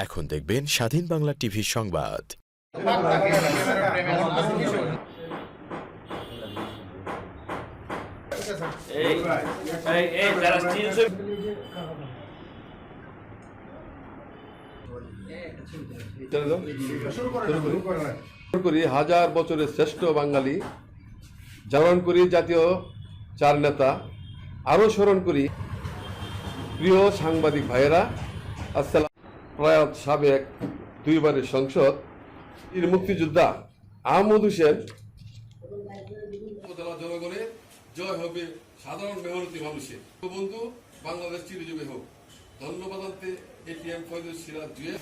এখন দেখবেন স্বাধীন বাংলা টিভির সংবাদ। হাজার বছরের শ্রেষ্ঠ বাঙালি, জানান করি জাতীয় চার নেতা, আরো স্মরণ করি প্রিয় সাংবাদিক ভাইয়েরা। আসসালাম। প্রয়াত সাবেক দুইবারের সংসদ মুক্তিযোদ্ধা আহমদ হোসেন জনগণের জয় হবে সাধারণ মেহনতি মানুষের। বন্ধু বাংলাদেশ চিরজীবী হোক। ধন্যবাদ আনতে এটিএম ফয়জুল সিরাজ জুয়েল।